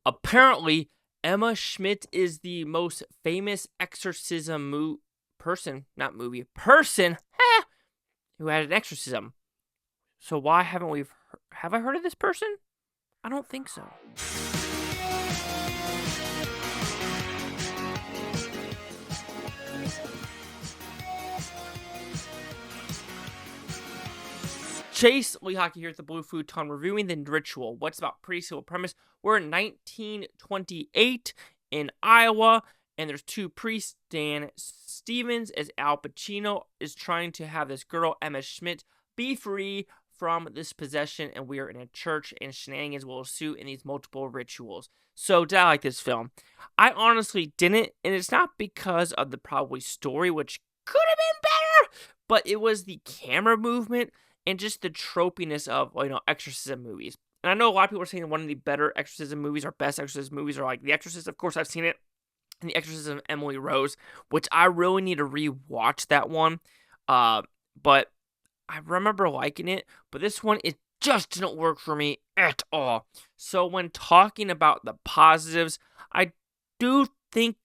Apparently, Emma Schmidt is the most famous exorcism person who had an exorcism. So why haven't we? Have I heard of this person? I don't think so. Chase Lee Hockey here at the Blue Futon reviewing The Ritual. What's about pretty simple premise? We're in 1928 in Iowa, and there's two priests. Dan Stevens as Al Pacino is trying to have this girl, Emma Schmidt, be free from this possession, and we are in a church, and shenanigans will ensue in these multiple rituals. So, did I like this film? I honestly didn't, and it's not because of the probably story, which could have been better, but it was the camera movement and just the tropiness of, exorcism movies. And I know a lot of people are saying one of the better exorcism movies or best exorcism movies are like The Exorcist. Of course, I've seen it. And The Exorcism of Emily Rose, which I really need to rewatch that one. But I remember liking it. But this one, it just didn't work for me at all. So when talking about the positives, I do think,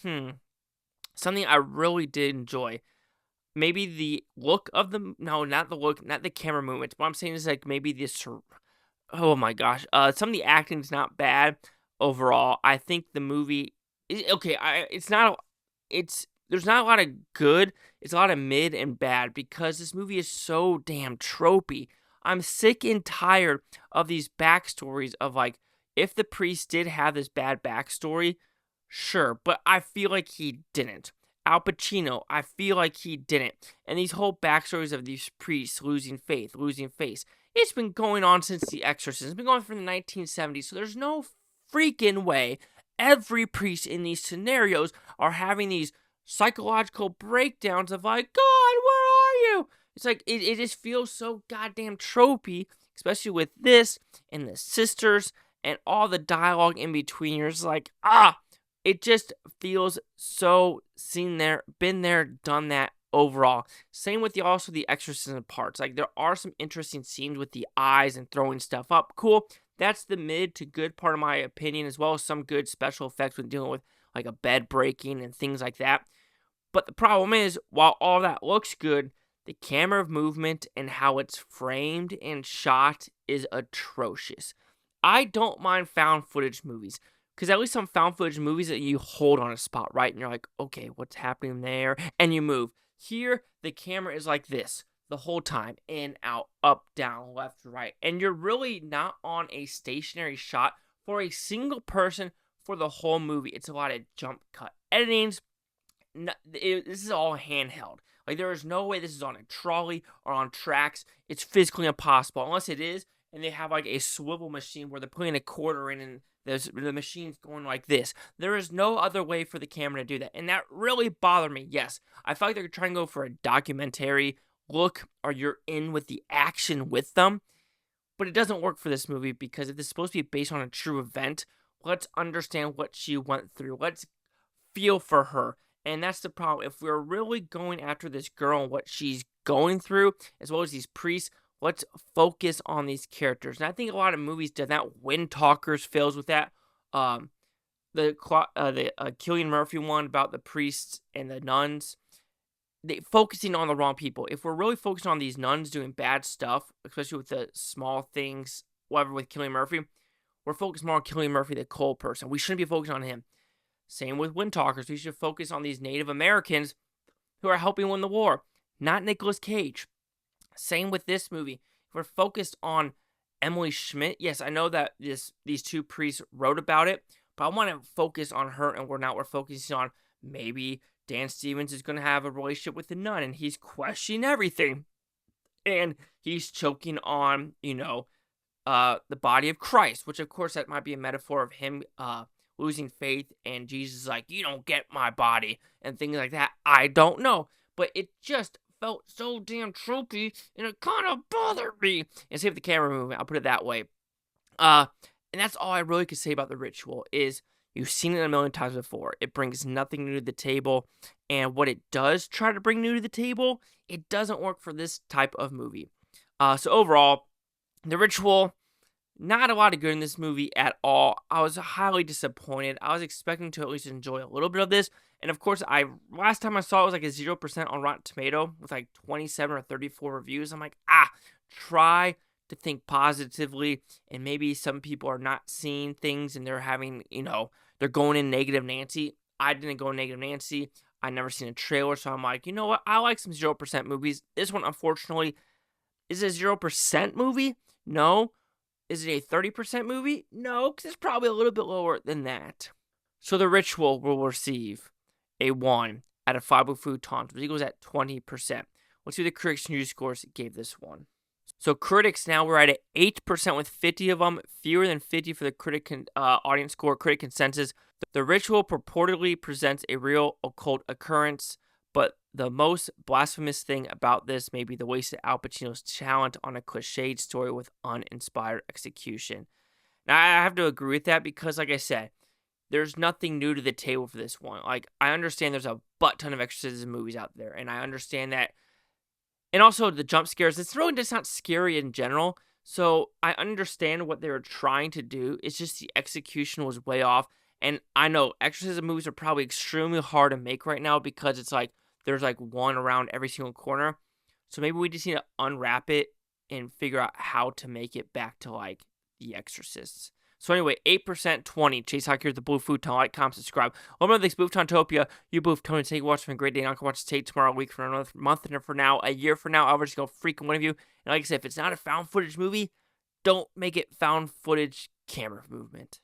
something I really did enjoy. Maybe the look of not the camera movements. What I'm saying is like maybe this, oh my gosh. Some of the acting is not bad overall. I think the movie, there's not a lot of good. It's a lot of mid and bad because this movie is so damn tropey. I'm sick and tired of these backstories of like, if the priest did have this bad backstory, sure, but I feel like he didn't. Al Pacino, I feel like he didn't. And these whole backstories of these priests losing faith, it's been going on since The Exorcist. It's been going on from the 1970s, so there's no freaking way every priest in these scenarios are having these psychological breakdowns of like, God, where are you? It's like, it just feels so goddamn tropey, especially with this and the sisters and all the dialogue in between. You're just like, it just feels so seen there, been there, done that overall. Same with the exorcism parts. Like, there are some interesting scenes with the eyes and throwing stuff up. Cool. That's the mid to good part of my opinion, as well as some good special effects when dealing with like a bed breaking and things like that. But the problem is, while all that looks good, the camera movement and how it's framed and shot is atrocious. I don't mind found footage movies, because at least some found footage movies that you hold on a spot, right? And you're like, okay, what's happening there? And you move. Here, the camera is like this the whole time. In, out, up, down, left, right. And you're really not on a stationary shot for a single person for the whole movie. It's a lot of jump cut editings. This is all handheld. Like, there is no way this is on a trolley or on tracks. It's physically impossible. Unless it is, and they have like a swivel machine where they're putting a quarter in and the machine's going like this. There is no other way for the camera to do that. And that really bothered me. Yes, I felt like they're trying to go for a documentary look, or you're in with the action with them. But it doesn't work for this movie, because if this is supposed to be based on a true event, let's understand what she went through. Let's feel for her. And that's the problem. If we're really going after this girl and what she's going through, as well as these priests, let's focus on these characters. And I think a lot of movies do that. Wind Talkers fails with that. The Cillian Murphy one about the priests and the nuns, they focusing on the wrong people. If we're really focusing on these nuns doing bad stuff, especially with the small things, whatever with Cillian Murphy, we're focused more on Cillian Murphy, the cold person. We shouldn't be focusing on him. Same with Wind Talkers. We should focus on these Native Americans who are helping win the war, not Nicolas Cage. Same with this movie. If we're focused on Emily Schmidt, yes, I know that these two priests wrote about it, but I want to focus on her, and we're focusing on maybe Dan Stevens is going to have a relationship with the nun, and he's questioning everything, and he's choking on, the body of Christ, which of course that might be a metaphor of him losing faith, and Jesus is like, you don't get my body, and things like that. I don't know, but it just felt so damn tropey, and it kind of bothered me. And save the camera movement, I'll put it that way. And that's all I really could say about The Ritual, is you've seen it a million times before. It brings nothing new to the table, and what it does try to bring new to the table, it doesn't work for this type of movie. So overall, The Ritual, Not a lot of good in this movie at all. I was highly disappointed. I was expecting to at least enjoy a little bit of this. And of course, last time I saw it was like a 0% on Rotten Tomato with like 27 or 34 reviews. I'm like, try to think positively. And maybe some people are not seeing things and they're having, they're going in negative Nancy. I didn't go negative Nancy. I never seen a trailer. So I'm like, you know what? I like some 0% movies. This one, unfortunately, is it a 0% movie? No. Is it a 30% movie? No, because it's probably a little bit lower than that. So The Ritual will receive a 1 out of 5 with Futons, which equals at 20%. Let's see what the critics' news scores gave this one. So critics now we're at 8% with 50 of them, fewer than 50 for the critic audience score, critic consensus. The Ritual purportedly presents a real occult occurrence, but the most blasphemous thing about this may be the waste of Al Pacino's talent on a cliched story with uninspired execution. Now, I have to agree with that because, like I said, there's nothing new to the table for this one. Like, I understand there's a butt ton of exorcism movies out there, and I understand that. And also, the jump scares, it's really just not scary in general, so I understand what they were trying to do. It's just the execution was way off, and I know exorcism movies are probably extremely hard to make right now because it's like, there's like one around every single corner. So maybe we just need to unwrap it and figure out how to make it back to like The Exorcists. So anyway, 8%, 20. Chase Hawk here at the Blue Futon. Like, comment, subscribe. Remember this Booftopia. You Booftonians, thank you for watching. Have a great day. And I can watch the tape tomorrow, a week from another month, and for now, a year from now. I'll just go freaking one of you. And like I said, if it's not a found footage movie, don't make it found footage camera movement.